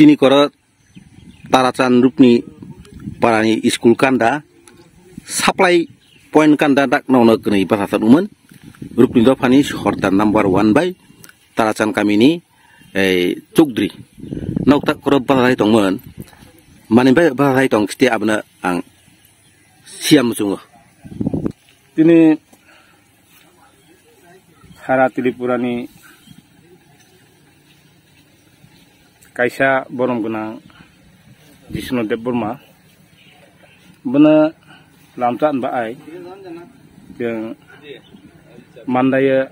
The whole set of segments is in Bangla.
tini koro Taracan rupni parani school kanda supply point kanda dak nono kene bahasa umun rupni do pani hortan number 1 by Taracan kami ni Cukdri nok tak koro bahasa tong mun mani bay bahasa tong setiap abna ang siam sungo tini hara Tripurani kaisa borom gunang Jisnu Dev Burma bena lamtan baai yang mandaya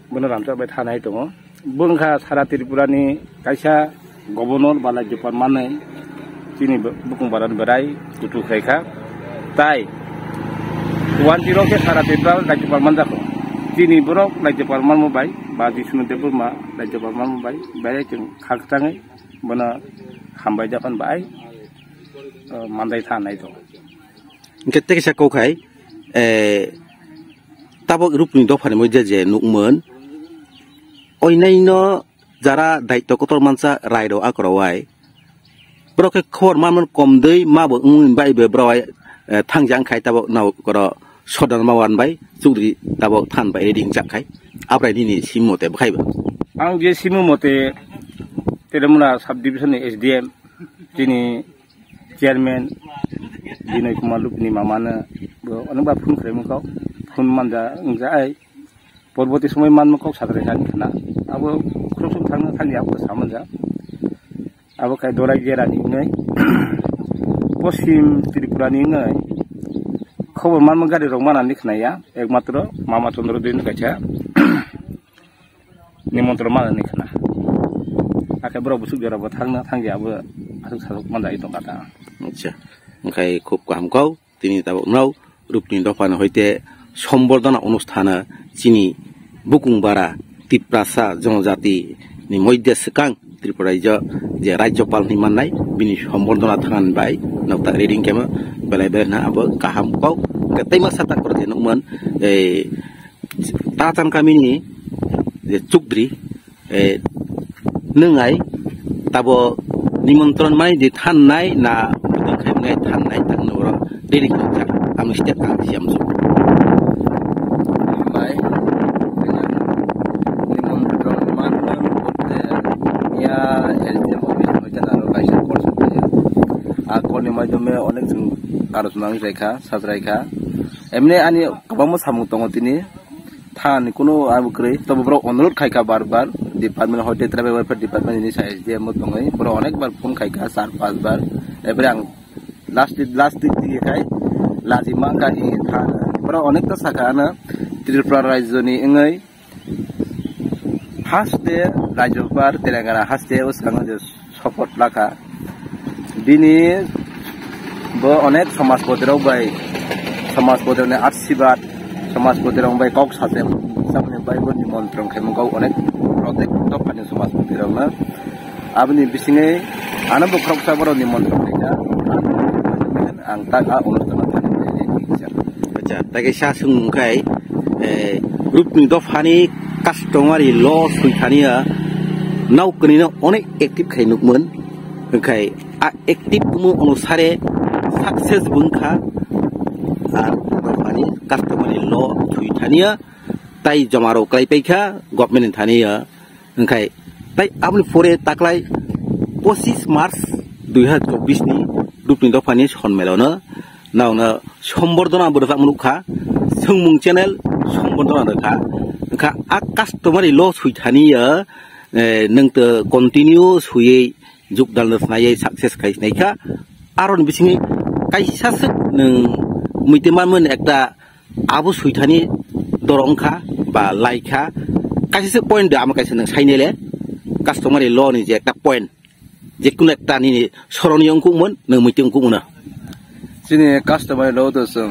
bena lamtan baai tanai tongo bungka hara Tripurani kaisa gobernur balai Jepang manai tini bukung baran berai tutu kaika tai 10 ke hara Tripura lai Jepang mandako tini borok lai Jepang man mobai ba Jisnu Dev Burma lai Jepang man mobai bae jeng khaktangai bena hambai japan baai mandai tanai to ketek sa ko khai tabok rupni do phane moje je nukmen oinaino jara daitto kotor mansa raido akrowai broke khor man komdei mabo ungin bai be broi thangjang khai tabok naw koro sodan mawan bai Cukdri tabok than bai reading jak khai aprai ni simote bkhai ba ang je simu mote Teremuna subdivision SDM tini chairman Binay Kumalup ni mamana ano ba phun kre mo ko phun manda ngja ai porboti somoy man mo ko sadre kan na abo krosum thang thang ya ko samanja abo kai dorai gera ni ngai Posim Tripura ni ngai khobor man gari rong mana ni khna ya ekmatro Mama Chandra din kacha nimantron mana ni khna akai bro busuk jara thang na thang ya abo asuk saduk manda itu kata acha kai খুব কাম কও তিনি tabok nau rupni dofana hoite সম্বর্ধনা অনুষ্ঠানে চিনি বুকুংবারা তিপ্রাসা জনজাতি ni moide sekang Tripura je rajyapal ni manai bini সম্বর্ধনা thangan bai nokta reading kema belai na abo kaham kau ketai masa tak korte nukman Taracan kami ni je Cukdri nengai tabo nimantron mai di thanai na bukan kai thanai tak nuro reading jak anu setiap ang siam su mai nimantron man bote ya SDM office moja naro kaisa course ya akon ni majome onek jeng arosunang jaika sajraika emne ani kabamo samung tongo tini than kuno abukre tobo bro onurut khaika barbar department hote travel welfare department ini saya SDM mo tongai bro onek bar phone khaika 4-5 bar ebre ang last diye khai lazima ka hi than bro onek ta sakana Tripura rajyo ni ngai haste rajyopar Telangana haste o sanga je support laka bini bo onek samaj poderok bai samaj poderone arsibat samaj poderong bai kok sate samne bai bo nimantron khemo kau onek project to pani samaj poderong na abni bisinge ana bo kroksa boro nimantron khaika ang ta a অনুষ্ঠান acha tagai sa sungkai rupni dofani customary law suithania naukni no onek active khai nukmun kai a active mu onusare success bungkha ar dofani customary law suithania tai jamaro klai paikha government thania kai tai apni pore taklai 25 March 2024 ni rupni dofani sonmelono nauna সম্বর্ধনা বরফা মুখা সংমুং চ্যানেল সম্বর্ধনা রেখা খা আ কাস্টমারি ল সুইথানিয়া নংত কন্টিনিউ সুয়ে जुगदाल नायै साक्सेस खाइनायखा आरन बिसिनि काइसासो नों मुइतेमानमोन एकटा आबु सुइथानि दरंखा बा लाइखा काइसासो पॉइंट आम काइसा नों साइनेले कास्टमारि ल नि जे एकटा पॉइंट जेकुनु एकटा नि सरनियंखौमोन नों मुइतेंखौमोन जोंनि कास्टमारि ल द जों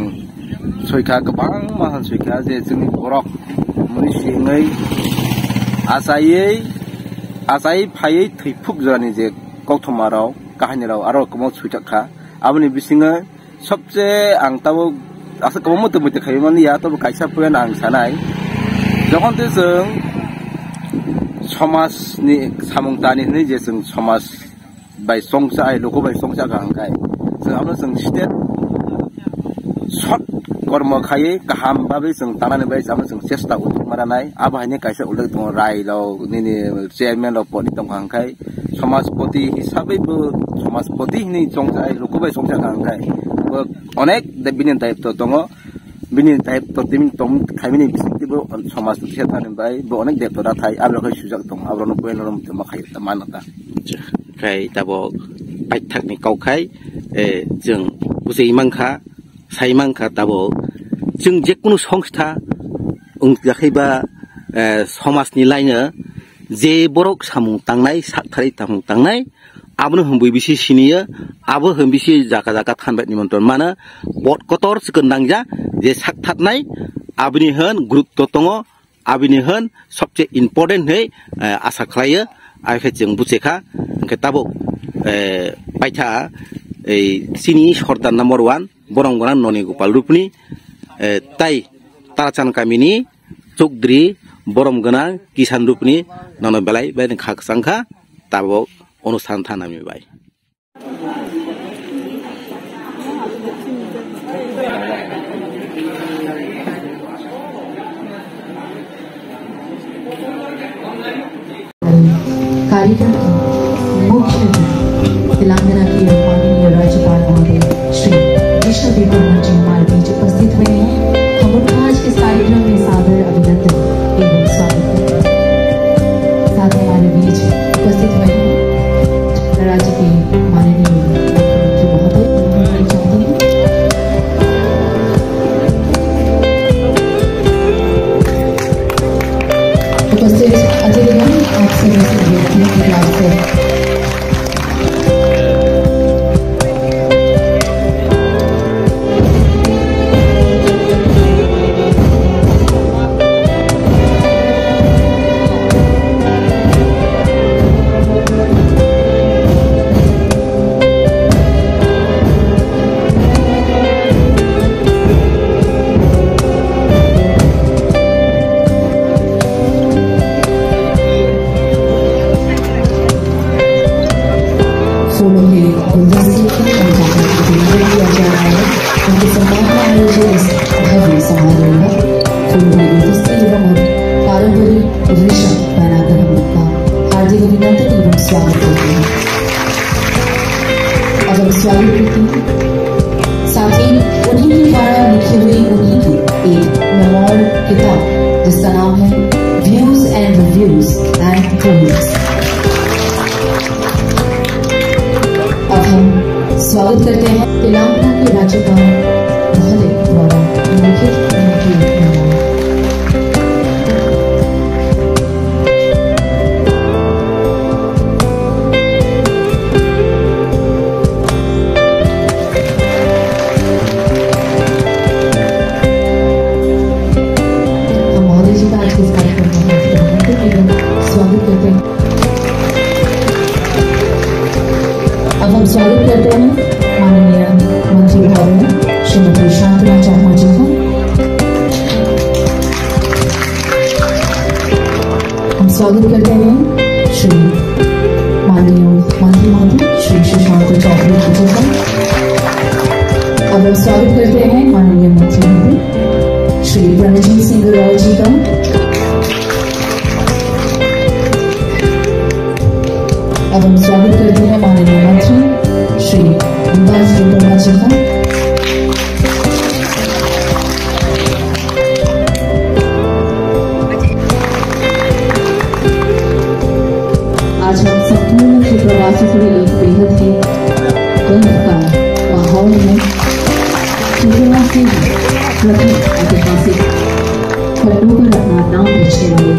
सयखा गोबां माहान सयखा जे जोंनि बरक मुनि सिङै आजायै फायै थैफुक जानि जे गौतमाराव काहानिराव आरो कमाव सुइथाखा आबनि बिसिङै सबसे आं ताबो आसा कमाव मते मते खायमान या तब काइसा पयन आं सानाय जखन ते जों समाजनि सामुंतानि जे जों समाज by songsa ai loko by songsa gangkai so amno sing state short kormo khai kaham babe sing tanane bai amno sing chesta utuk maranai abahine kaisa ulek tong rai lo nini chairman lo poni tong gangkai সমাজপতি হিসাবে সমাজপতি ni songsa ai loko by songsa gangkai onek de binin type to tongo bini type to timin tom khaimini bisitibo সমাজ thetanin bai bo onek de to rathai abro khai sujak tong abro no poin rom to makhai tamanata khai tabo pai thak ni kau khai जों बुझै मांखा साइ मांखा tabo जों जेकुनु संस्था जाखैबा समाजनि लाइनो जे बरक सामु तांनाय साथारि तामु तांनाय आबनो हमबै बिसि सिनियो आबो हमबिसि जाका जाका थानबाय निमन्त्रण मानो बट कतर सिकनदांजा जे साथातनाय आबनि होन गुरुत्व दङ आबनि होन सबसे इम्पोर्टेन्ट है आसा खालायो आइफे जों बुझेखा ओंखे ताबो पाइथा सिनि सरदार नम्बर 1 बरंगना ननि गोपाल रुपनि ताई ताराचान कामिनि चौधरी बरमगना किसान रुपनि नन बेलाय बाय खाकसांखा ताबो अनुष्ठान थानामि बाय कार्यक्रम मुख्य तेलंगाना के माननीय राज्यपाल महोदय श्री कृष्णदेव वर्मा जी हमारे बीच उपस्थित हुए हैं। हम उनका आज के कार्यक्रम में सादर अभिनंदन एवं स्वागत करते हैं। साथ ही हमारे बीच उपस्थित हुए हैं राज्य के माननीय मुख्यमंत्री महोदय चाहते हैं उपस्थित अतिथिगण आप सभी व्यक्तियों की ओर से साथ ही उन्हीं द्वारा लिखी हुई उन्हीं की एक मेमोर किताब जिसका नाम है views and reviews and poems. अब हम स्वागत करते हैं तेलंगाना के राज्यपाल महोदय द्वारा लिखित उनकी मेमोर। स्वागत करते हैं माननीय मंत्री महोदय श्रीमती शांतना चावला जी को। हम स्वागत करते हैं श्री माननीय मंत्री महोदय श्री सुशांत चौधरी जी का। अब हम स्वागत करते हैं माननीय मंत्री महोदय श्री प्रणजीत सिंह रॉय जी का। अब हम स्वागत करते हैं माननीय मंत्री श्री विभास वर्मा जी का। आज हम संपूर्ण के प्रवासी के लिए एक बेहद ही गर्व का माहौल है। शुरुआत से ही प्रथम ऐतिहासिक खंडों पर अपना नाम लिखने वाले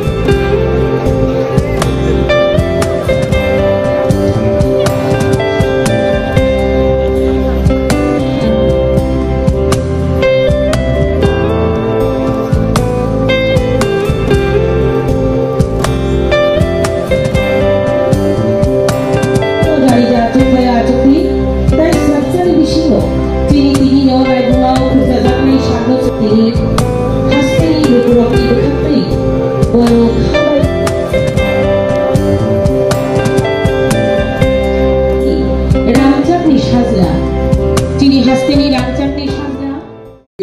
Well,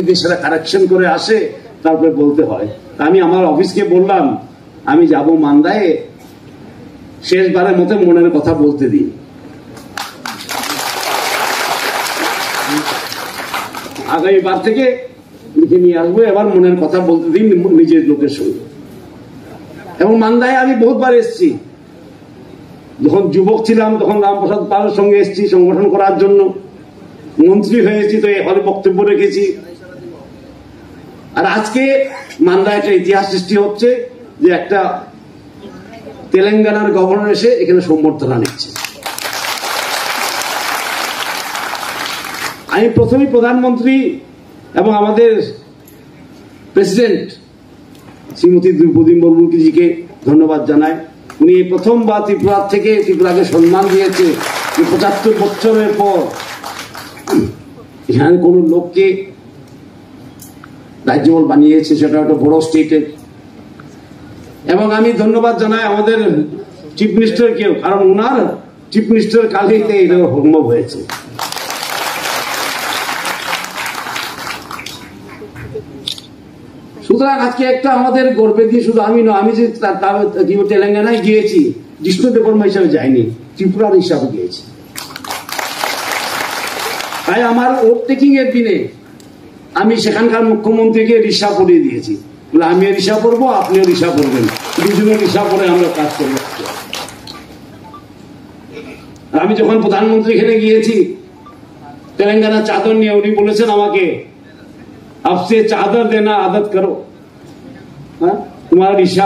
যদি সেটা কারেকশন করে আসে তারপরে বলতে হয়। আমি আমার অফিসকে বললাম আমি যাব মান্দায়, শেষবারের মতো মনের কথা বলতে দিন। আগামীবার থেকে লিখে নিয়ে আসবো, এবার মনের কথা বলতে দিন নিজের লোকের সঙ্গে। এবং মান্দায় আমি বহুতবার এসেছি, যখন যুবক ছিলাম তখন রামপ্রসাদ পালের সঙ্গে এসেছি সংগঠন করার জন্য, মন্ত্রী হয়েছি তো এই হলে বক্তব্য রেখেছি। আর আজকে মান্দায় একটা ইতিহাস সৃষ্টি হচ্ছে যে একটা তেলেঙ্গানার গভর্নর এসে এখানে সম্বর্ধনা নিচ্ছে। আমি প্রথমেই প্রধানমন্ত্রী এবং আমাদের প্রেসিডেন্ট শ্রীমতী দ্রৌপদী মুর্মুজিকে ধন্যবাদ জানাই। উনি প্রথমবার ত্রিপুরা থেকে ত্রিপুরাকে সম্মান দিয়েছে। ৭৫ বছরের পর এখানে কোন লোককে রাজ্যপাল বানিয়েছে, সেটা একটা বড় স্টেটের। এবং আমি ধন্যবাদ জানাই আমাদের চিফ মিনিস্টারকেও, কারণ ওনার চিফ মিনিস্টার কালেইতে এটা সম্ভব হয়েছে। সুতরাং আজকে একটা আমাদের গর্বের দিয়ে, শুধু আমি নয়, আমি যে তেলেঙ্গানায় গিয়েছি জিষ্ণু দেববর্মা হিসাবে যাইনি, ত্রিপুরার হিসাবে গিয়েছি। তাই আমার ভোট টেকিং এর দিনে আমি সেখানকার মুখ্যমন্ত্রীকে রিক্সা পরিয়ে দিয়েছি, বলে আমি রিক্সা পরবো, আপনিও রিক্সা পরবেন, দুজনে রিক্সা পরে আমরা কাজ করবো। আমি যখন প্রধানমন্ত্রী এখানে গিয়েছি তেলেঙ্গানা চাদর নিয়ে, উনি বলেছেন আমাকে आपसे चादर देना आदत करो, तुम्हारा रिक्शा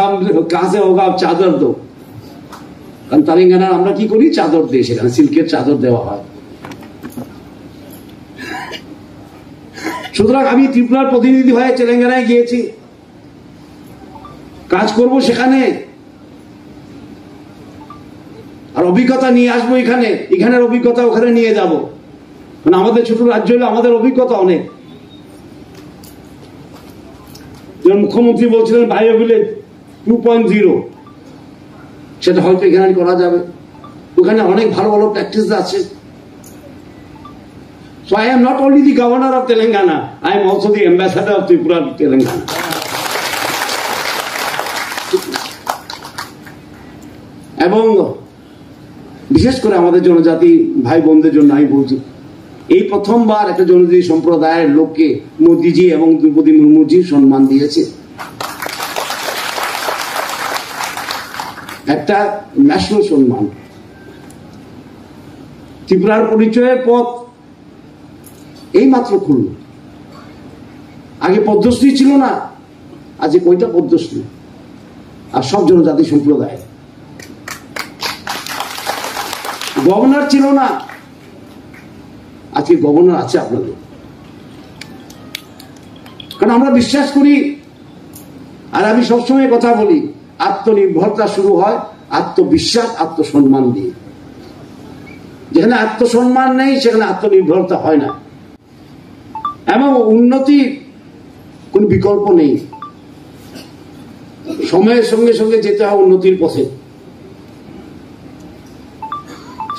कहां से होगा, आप चादर दो। কারণ তেলেঙ্গানা আমরা কি করি, চাদর দিই, সেখানে সিল্কের চাদর দেওয়া হয়। সুতরাং আমি ত্রিপুরার প্রতিনিধি হয়ে তেলেঙ্গানায় গিয়েছি, কাজ করব সেখানে, আর অভিজ্ঞতা নিয়ে আসবো এখানে, এখানের অভিজ্ঞতা ওখানে নিয়ে যাব। কারণ আমাদের ছোট রাজ্য হলে আমাদের অভিজ্ঞতা অনেক। মুখ্যমন্ত্রী বলছিলেন বায়ো ভিলেজ 2.0, সেটা হয়তো এখানে করা যাবে। ওখানে অনেক ভালো ভালো প্র্যাকটিস আছে। So I am not only the governor of Telangana, I am also the ambassador of Tripura to Telangana. এবং বিশেষ করে আমাদের জনজাতি ভাই বোনদের জন্য আমি বলছি, এই প্রথমবার একটা জনজাতি সম্প্রদায়ের লোককে মোদিজি এবং দ্রৌপদী মুর্মুজি সম্মান দিয়েছে। একটা ন্যাশনাল সম্মান। ত্রিপুরার পরিচয়ের পথ এই মাত্র খুলল। আগে পদ্মশ্রী ছিল না, আজকে কয়টা পদ্মশ্রী, আর সব জনজাতি সম্প্রদায়। গভর্নর ছিল না, আজকে গভর্নর আছে আপনাদের। কারণ আমরা বিশ্বাস করি, আর আমি সবসময় কথা বলি, আত্মনির্ভরতা শুরু হয় আত্মবিশ্বাস, আত্মসম্মান দিয়ে। যেখানে আত্মসম্মান নেই সেখানে আত্মনির্ভরতা হয় না। এবং উন্নতির কোন বিকল্প নেই, সময়ের সঙ্গে সঙ্গে যেতে হয় উন্নতির পথে।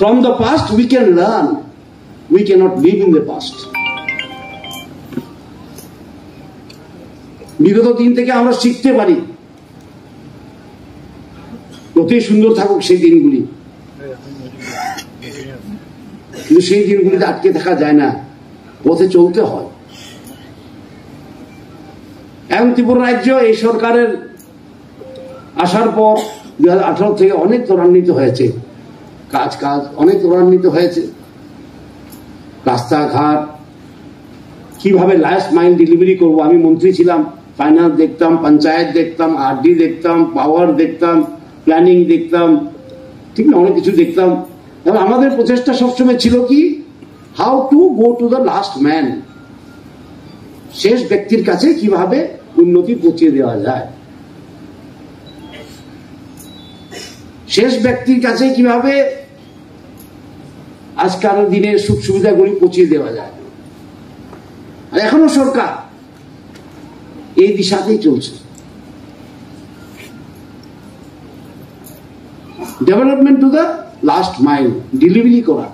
From the past we can learn, we cannot live in the past. বিগত দিন থেকে আমরা শিখতে পারি, যতই সুন্দর থাকুক সেই দিনগুলি, কিন্তু সেই দিনগুলিতে আটকে থাকা যায় না, পথে চলতে হয়। এবং ত্রিপুরা রাজ্য এই সরকারের আসার পর 2018 থেকে অনেক ত্বরান্বিত হয়েছে, কাজ অনেক ত্বরান্বিত হয়েছে। রাস্তাঘাট কিভাবে লাস্ট মাইল ডেলিভারি করবো, আমি মন্ত্রী ছিলাম, ফাইন্যান্স দেখতাম, পঞ্চায়েত দেখতাম, আরডি দেখতাম, পাওয়ার দেখতাম, প্ল্যানিং দেখতাম, ঠিক না, অনেক কিছু দেখতাম। এবং আমাদের প্রচেষ্টা সবসময় ছিল কি, how to go to the last man, শেষ ব্যক্তির কাছে কিভাবে উন্নতি পৌঁছে দেওয়া যায়, শেষ ব্যক্তির কাছে কিভাবে আজকাল দিনের সুখ সুবিধাগুলি পৌঁছে দেওয়া যায়। আর এখনো সরকার এই দিশাতেই চলছে। Development to the last mile, delivery করা,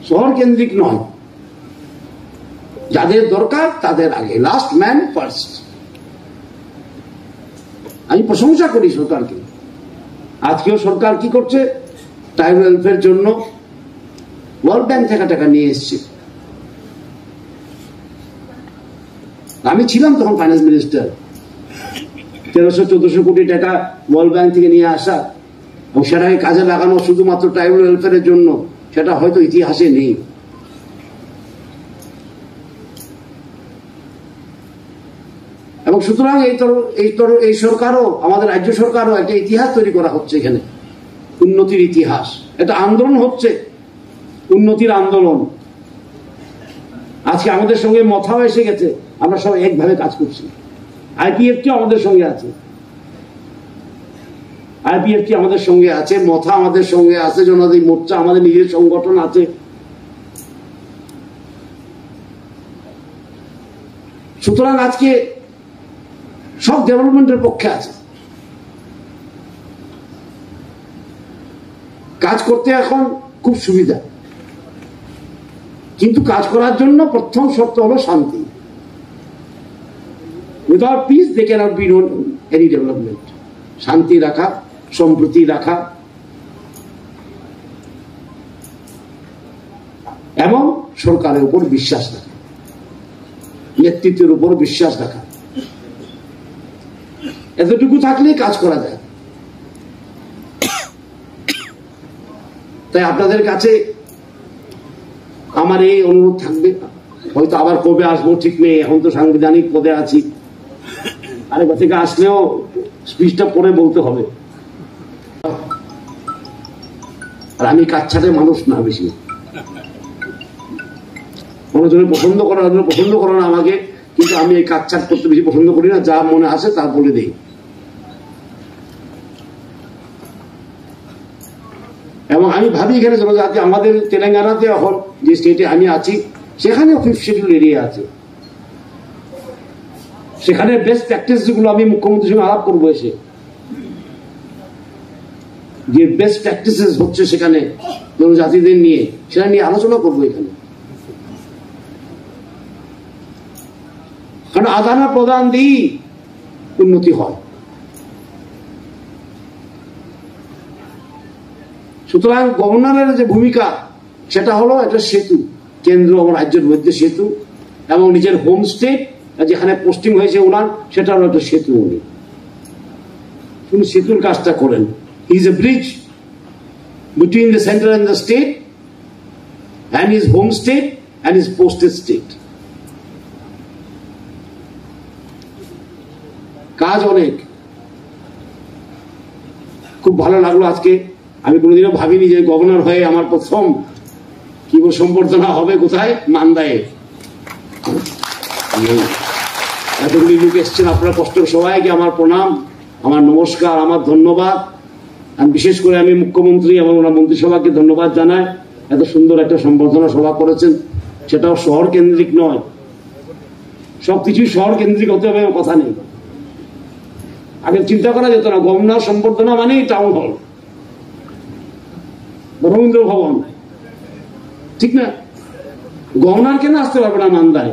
শহর কেন্দ্রিক নয়। যাদের দরকার তাদের আগে, লাস্ট ম্যান ফার্স্ট। আমি প্রশংসা করি সরকারকে। আজকেও সরকার কি করছে, ট্রাইবাল ওয়েলফেয়ার জন্য ওয়ার্ল্ড ব্যাংক থেকে টাকা নিয়ে এসছে। আমি ছিলাম তখন ফাইন্যান্স মিনিস্টার, 1300-1400 কোটি টাকা ওয়ার্ল্ড ব্যাংক থেকে নিয়ে আসা এবং সেটাকে কাজে লাগানো শুধুমাত্র ট্রাইবাল ওয়েলফেয়ারের জন্য, সেটা হয়তো ইতিহাসে নেই। এবং সুতরাং এই সরকারও, আমাদের রাজ্য সরকারও একটা ইতিহাস তৈরি করা হচ্ছে এখানে, উন্নতির ইতিহাস। একটা আন্দোলন হচ্ছে, উন্নতির আন্দোলন। আজকে আমাদের সঙ্গে মথাও এসে গেছে, আমরা সব একভাবে কাজ করছি। আইপিএফটি আমাদের সঙ্গে আছে, আইপিএফটি আমাদের সঙ্গে আছে, মথা আমাদের সঙ্গে আছে, জনজাতি মোর্চা আমাদের নিজের সংগঠন আছে। সুতরাং আজকে সব ডেভেলপমেন্টের পক্ষে আছে। কাজ করতে এখন খুব সুবিধা, কিন্তু কাজ করার জন্য প্রথম শর্ত হলো শান্তি। Without peace they cannot be no any development. শান্তি রাখা, সম্প্রীতি রাখা এবং সরকারের উপর বিশ্বাস রাখা, নেতৃত্বের উপর বিশ্বাস রাখা, এতটুকু থাকলেই কাজ করা যায়। তাই আপনাদের কাছে আমার এই অনুরোধ থাকবে, হয়তো আবার কবে আসবো ঠিক নেই, এখন তো সাংবিধানিক পদে আছি, আরেকবার থেকে আসলেও স্পিচটা পরে বলতে হবে। আর আমি কাচ্ছাটে মানুষ না বেশি, অনেকজনে পছন্দ করে না আমাকে, কিন্তু আমি এই কাচ্ছাট করতে বেশি পছন্দ করি না। যা মনে আসে তা বলে দেই। এবং আমি ভাবি এখানে জনজাতি, আমাদের তেলেঙ্গানাতে এখন যে স্টেটে আমি আছি সেখানে 5th শিডিউল এরিয়া আছে, সেখানে বেস্ট প্র্যাকটিস যেগুলো আমি মুখ্যমন্ত্রীর সঙ্গে আলাপ করবো, এসে যে বেস্ট প্র্যাকটিসেস হচ্ছে সেখানে জনজাতিদের নিয়ে, সেটা নিয়ে আলোচনা করবো এখানে। কারণ আদান প্রদান দিয়েই উন্নতি হয়। সুতরাং গভর্নরের যে ভূমিকা, সেটা হলো একটা সেতু, কেন্দ্র এবং রাজ্যের মধ্যে সেতু, এবং নিজের হোম স্টেট যেখানে পোস্টিং হয়েছে ওনার, সেটা হলো একটা সেতু। উনি সেতুর কাজটা করেন। He is a bridge between the centre and the state and his home state and his posted state. কাজ অনেক, খুব ভালো লাগলো আজকে। আমি কোনোদিনও ভাবিনি যে গভর্নর হয়ে আমার প্রথম কি সম্বর্ধনা হবে কোথায়, মান্দায়। এতগুলি লোক এসছেন, আপনারা কষ্ট, সবাইকে আমার প্রণাম, আমার নমস্কার, আমার ধন্যবাদ। আমি বিশেষ করে আমি মুখ্যমন্ত্রী এবং ওনার মন্ত্রিসভাকে ধন্যবাদ জানাই। এত সুন্দর একটা সম্বর্ধনা সভা করেছেন, সেটাও শহর কেন্দ্রিক নয়। সবকিছুই শহর কেন্দ্রিক হতে হবে কথা নেই। আগে চিন্তা করা যেত না, গভর্নর সম্বর্ধনা মানেই টাউন হল, রবীন্দ্র ভবন, ঠিক না? গভর্নর কেন আসতে পারবে না মান্দায়?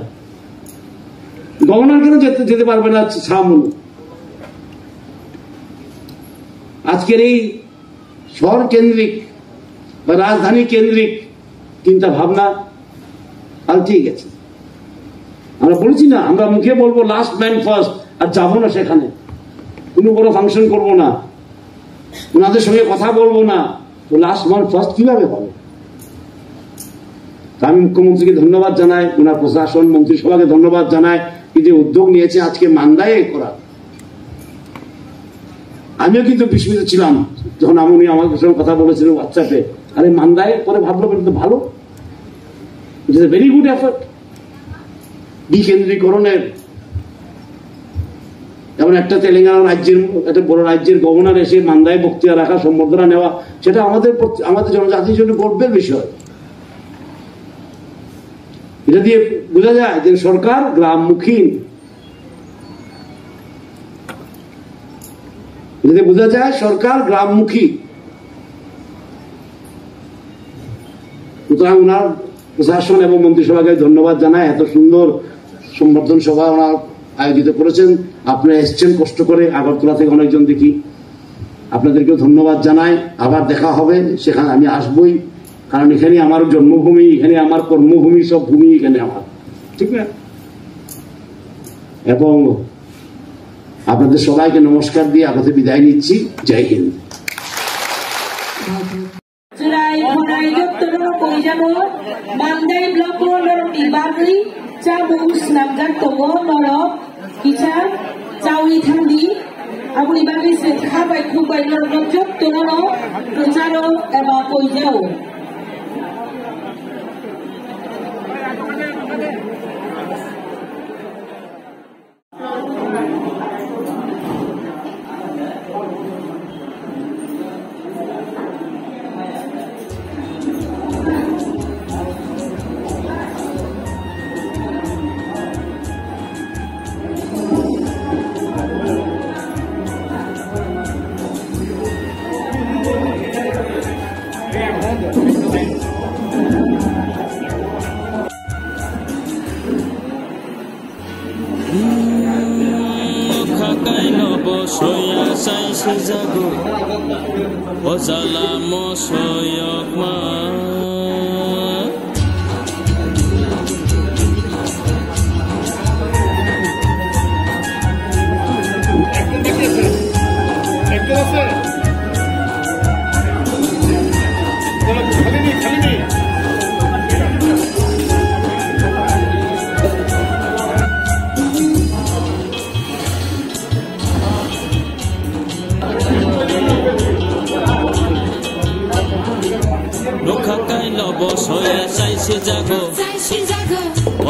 গভর্নর কেন যেতে পারবে না সামনে? আজকের এই শহর কেন্দ্রিক বা রাজধানী কেন্দ্রিক চিন্তা ভাবনা পাল্টে গেছে। আমরা বলছি না, আমরা মুখে বলবো লাস্ট ম্যান ফার্স্ট, আর যাবো না সেখানে, কোনো বড় ফাংশন করবো না, ওনাদের সঙ্গে কথা বলবো না, তো লাস্ট ম্যান ফার্স্ট কিভাবে হবে? আমি মুখ্যমন্ত্রীকে ধন্যবাদ জানাই, ওনার প্রশাসন মন্ত্রিসভাকে ধন্যবাদ জানাই, এই যে উদ্যোগ নিয়েছে আজকে মান্দায় করা। আমিও কিন্তু বিস্মিত ছিলাম যখন উনি আমার সঙ্গে কথা বলেছিলেন হোয়াটসঅ্যাপে, আরে মান্দায় করে ভাবলো কিন্তু ভালো, it is a very good effort. বিকেন্দ্রীকরণের, যেমন একটা তেলেঙ্গানা রাজ্যের, একটা বড় রাজ্যের গভর্নর এসে মান্দায় বক্তৃতা রাখা, সম্বর্ধনা নেওয়া, সেটা আমাদের জনজাতির জন্য গর্বের বিষয়। এটা দিয়ে বোঝা যায় যে সরকার গ্রামমুখী, এটাতে বোঝা যায় সরকার গ্রামমুখী। সুতরাং ওনার প্রশাসন এবং মন্ত্রিসভাকে ধন্যবাদ জানাই। এত সুন্দর সম্বর্ধন সভা ওনারা আয়োজিত করেছেন। আপনারা এসছেন কষ্ট করে, আগরতলা থেকে অনেকজন দেখি, আপনাদেরকেও ধন্যবাদ জানাই। আবার দেখা হবে, সেখানে আমি আসবই, কারণ এখানে আমার জন্মভূমি, এখানে আমার কর্মভূমি, সব ভূমি এখানে আমার, ঠিক না? এবং আপনাদের সবাইকে নমস্কার দিয়ে আপনাদের বিদায় নিচ্ছি। জয় Hind. Abuli bagi sehabai kubai norjot tono procaro eba poijau. Soya sai se jago ozala mo soyok ma Soya sai se jago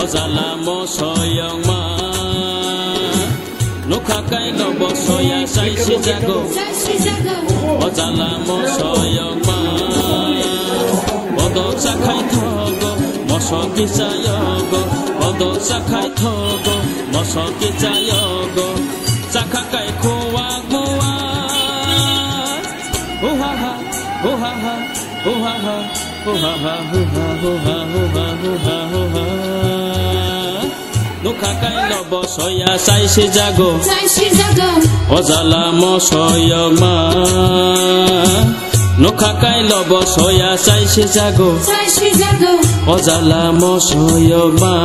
ozala mo soyong ma nukha kai no bo soya sai se jago ozala mo soyong ma bodo sakai thogo moso ki sayogo bodo sakai thogo moso ki sayogo sakha kai khowa gowa ha ha ha ha ha Oh ha ha ho ha ho ha ho ha ho ha ho ha Nukha kai no bo soya sai se jago ozala mo soyong ma Nukha kai no bo soya sai se jago ozala mo soyong ma